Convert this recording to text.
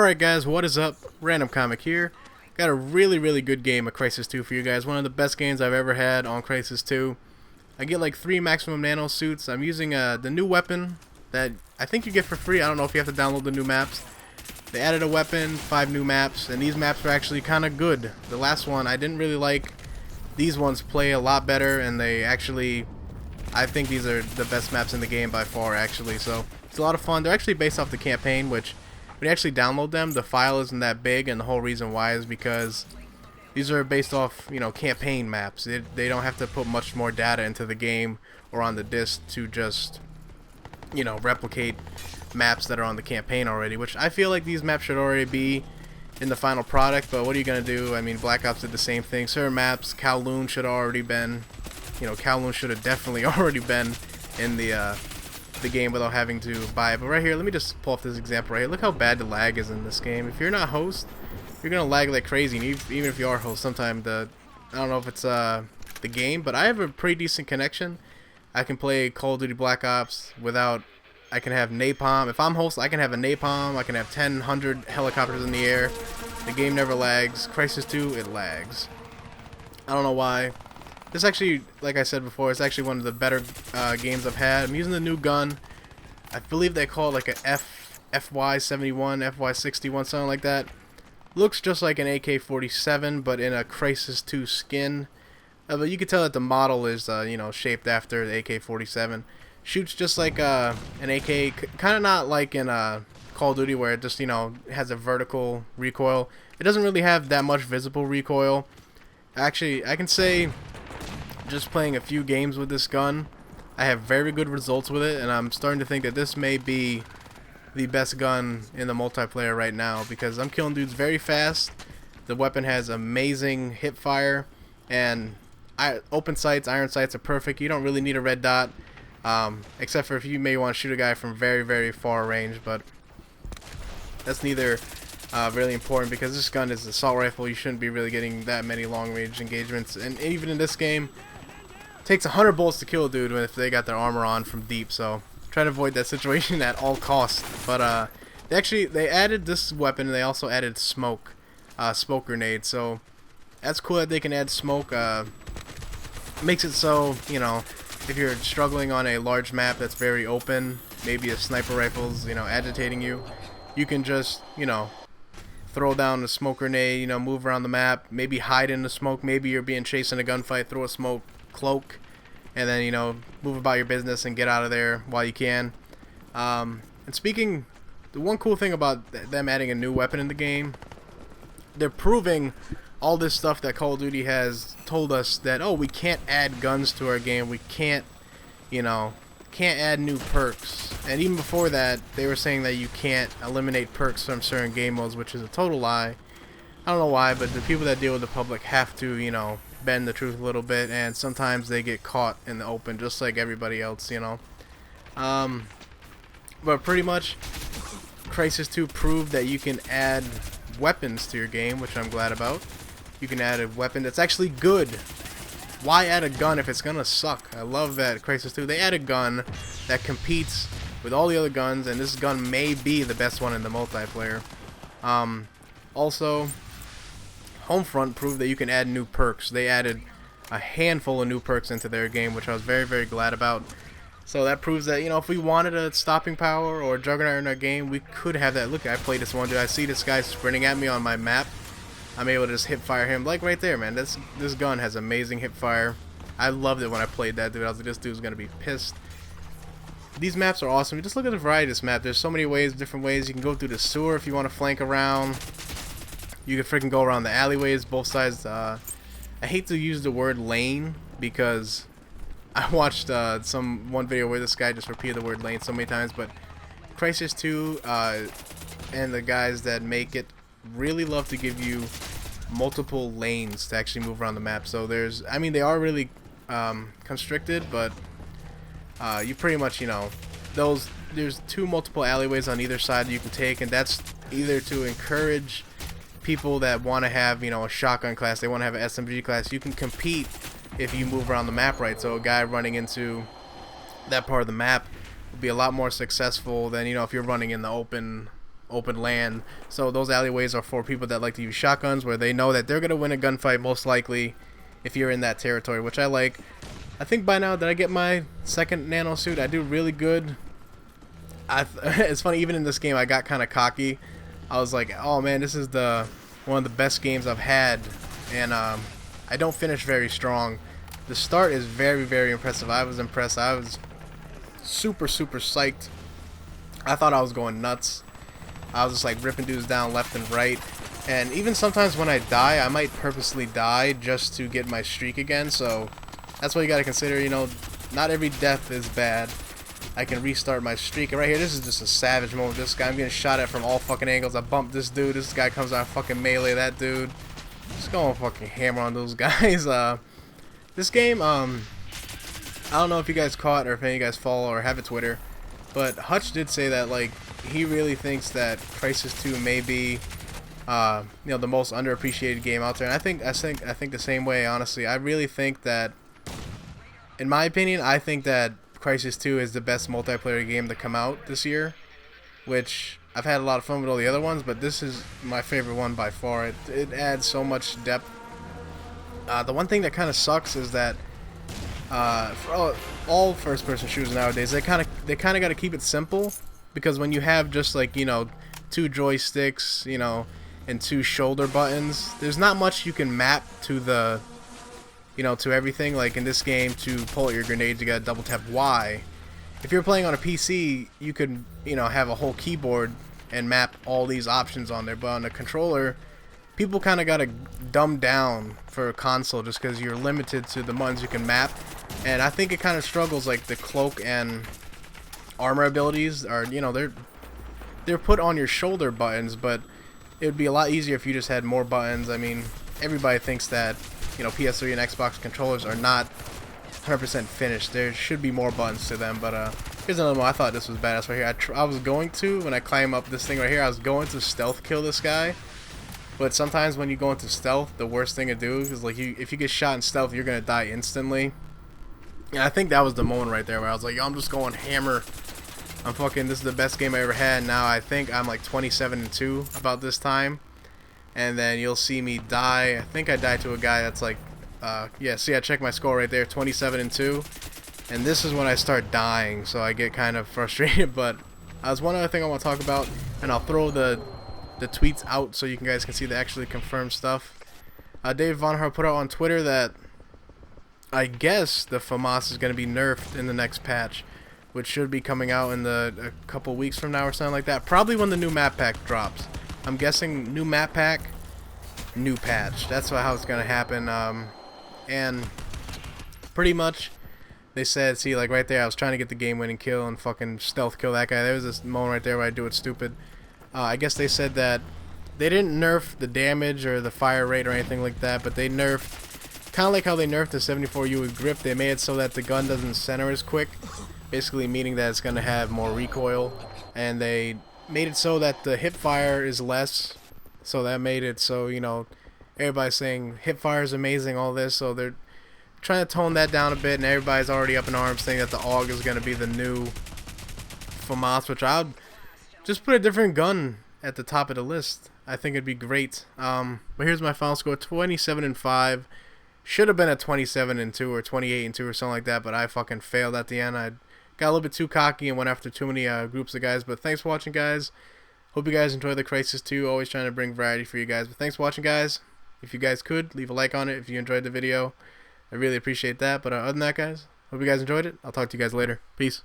Alright guys, what is up? Random Comic here. Got a really good game of Crysis 2 for you guys. One of the best games I've ever had on Crysis 2. I get like 3 maximum nano suits. I'm using the new weapon that I think you get for free. I don't know if you have to download the new maps. They added a weapon, 5 new maps, and these maps are actually kind of good. The last one I didn't really like. These ones play a lot better, and they actually, I think these are the best maps in the game by far actually. So it's a lot of fun. They're actually based off the campaign, which when you actually download them, the file isn't that big, and the whole reason why is because these are based off, you know, campaign maps. They don't have to put much more data into the game or on the disc to just, you know, replicate maps that are on the campaign already, which I feel like these maps should already be in the final product, but what are you going to do? I mean, Black Ops did the same thing. Certain maps, Kowloon should have already been, you know, Kowloon should have definitely already been in the game without having to buy it. But right here, let me just pull off this example right here. Look how bad the lag is in this game. If you're not host, you're gonna lag like crazy. And even if you are host, sometimes I don't know if it's the game, but I have a pretty decent connection. I can play Call of Duty Black Ops without. I can have napalm. If I'm host, I can have a napalm. I can have 10, 100 helicopters in the air. The game never lags. Crysis 2, it lags. I don't know why. This actually, like I said before, it's actually one of the better games I've had. I'm using the new gun. I believe they call it like a FY71, FY61, something like that. Looks just like an AK-47, but in a Crysis 2 skin. But you can tell that the model is, you know, shaped after the AK-47. Shoots just like an AK, kind of not like in Call of Duty where it just, you know, has a vertical recoil. It doesn't really have that much visible recoil. Actually, I can say, just playing a few games with this gun, I have very good results with it, and I'm starting to think that this may be the best gun in the multiplayer right now because I'm killing dudes very fast. The weapon has amazing hip fire, and open sights, iron sights are perfect. You don't really need a red dot, except for if you may want to shoot a guy from very far range, but that's neither really important because this gun is an assault rifle. You shouldn't be really getting that many long range engagements, and even in this game, takes 100 bullets to kill a dude if they got their armor on from deep, so try to avoid that situation at all costs. But they added this weapon, and they also added smoke grenades, so that's cool that they can add smoke. Makes it so, you know, if you're struggling on a large map that's very open, maybe a sniper rifle's, you know, agitating you, you can just, you know, throw down a smoke grenade, you know, move around the map, maybe hide in the smoke, maybe you're being chased in a gunfight, throw a smoke cloak, and then, you know, move about your business and get out of there while you can. And speaking, the one cool thing about them adding a new weapon in the game, they're proving all this stuff that Call of Duty has told us that, oh, we can't add guns to our game, we can't, you know, can't add new perks. And even before that, they were saying that you can't eliminate perks from certain game modes, which is a total lie. I don't know why, but the people that deal with the public have to, you know, bend the truth a little bit, and sometimes they get caught in the open just like everybody else, you know. But pretty much Crysis 2 proved that you can add weapons to your game, which I'm glad about. You can add a weapon that's actually good. Why add a gun if it's gonna suck? I love that Crysis 2, they add a gun that competes with all the other guns, and this gun may be the best one in the multiplayer. Also, Homefront proved that you can add new perks. They added a handful of new perks into their game, which I was very glad about. So that proves that, you know, if we wanted a stopping power or a juggernaut in our game, we could have that. Look, I played this one dude. I see this guy sprinting at me on my map. I'm able to just hip fire him, like right there, man. This gun has amazing hip fire. I loved it when I played that dude. I was like, this dude's gonna be pissed. These maps are awesome. Just look at the variety of this map. There's so many ways, different ways. You can go through the sewer if you want to flank around. You can freaking go around the alleyways, both sides. I hate to use the word lane because I watched one video where this guy just repeated the word lane so many times, but Crysis 2 and the guys that make it really love to give you multiple lanes to actually move around the map. So there's, I mean, they are really constricted, but you pretty much, you know, there's multiple alleyways on either side you can take, and that's either to encourage people that want to have, you know, a shotgun class, they want to have an SMG class. You can compete if you move around the map right. So a guy running into that part of the map will be a lot more successful than, you know, if you're running in the open open land. So those alleyways are for people that like to use shotguns, where they know that they're going to win a gunfight most likely if you're in that territory, which I like. I think by now, did I get my second nano suit? I do really good. It's funny, even in this game, I got kind of cocky. I was like, oh man, this is one of the best games I've had, and I don't finish very strong. The start is very, very impressive. I was impressed. I was super psyched. I thought I was going nuts. I was just like ripping dudes down left and right. And even sometimes when I die, I might purposely die just to get my streak again. So that's what you gotta consider, you know, not every death is bad. I can restart my streak. And right here, this is just a savage moment. This guy, I'm getting shot at from all fucking angles. I bumped this dude. This guy comes out fucking melee that dude. Just going fucking hammer on those guys. This game, I don't know if you guys caught or if any of you guys follow or have a Twitter, but Hutch did say that like he really thinks that Crysis 2 may be, you know, the most underappreciated game out there. And I think the same way. Honestly, I really think that, in my opinion, I think that Crysis 2 is the best multiplayer game to come out this year, which I've had a lot of fun with all the other ones, but this is my favorite one by far. It adds so much depth. The one thing that kind of sucks is that for all first-person shooters nowadays, they kind of got to keep it simple, because when you have just like, you know, 2 joysticks, you know, and 2 shoulder buttons, there's not much you can map to the, you know, to everything. Like in this game, to pull out your grenades, you gotta double tap Y. If you're playing on a PC, you could, you know, have a whole keyboard and map all these options on there. But on a controller, people kind of gotta dumb down for a console just because you're limited to the ones you can map. And I think it kind of struggles, like the cloak and armor abilities are, you know, they're put on your shoulder buttons, but it would be a lot easier if you just had more buttons. I mean, everybody thinks that, you know, PS3 and Xbox controllers are not 100% finished. There should be more buttons to them, but here's another one. I thought this was badass right here. I was going to, when I climb up this thing right here, I was going to stealth kill this guy, but sometimes when you go into stealth, the worst thing to do is, like, if you get shot in stealth, you're gonna die instantly. And I think that was the moment right there where I was like, yo, I'm just going hammer. This is the best game I ever had. Now I think I'm like 27-2 about this time. And then you'll see me die. I think I died to a guy that's like, yeah, see, I checked my score right there, 27-2. And this is when I start dying, so I get kind of frustrated. But there's one other thing I want to talk about, and I'll throw the tweets out so you guys can see the actually confirmed stuff. Dave Von Haar put out on Twitter that I guess the FAMAS is going to be nerfed in the next patch, which should be coming out in a couple weeks from now or something like that. Probably when the new map pack drops. I'm guessing new map pack, new patch. That's how it's going to happen. And pretty much they said, see, like right there, I was trying to get the game-winning kill and fucking stealth kill that guy. There was this moment right there where I do it stupid. I guess they said that they didn't nerf the damage or the fire rate or anything like that, but they nerfed, kind of like how they nerfed the 74U with grip, they made it so that the gun doesn't center as quick, basically meaning that it's going to have more recoil, and they made it so that the hip fire is less, so that made it so, you know, everybody's saying hip fire is amazing, all this, so they're trying to tone that down a bit, and everybody's already up in arms saying that the AUG is going to be the new FAMAS, which I'll just put a different gun at the top of the list. I think it'd be great. But here's my final score, 27-5. Should have been a 27-2 or 28-2 or something like that, but I fucking failed at the end. I got a little bit too cocky and went after too many groups of guys. But thanks for watching, guys. Hope you guys enjoy the Crysis 2. Always trying to bring variety for you guys. But thanks for watching, guys. If you guys could, leave a like on it if you enjoyed the video. I really appreciate that. But other than that, guys, hope you guys enjoyed it. I'll talk to you guys later. Peace.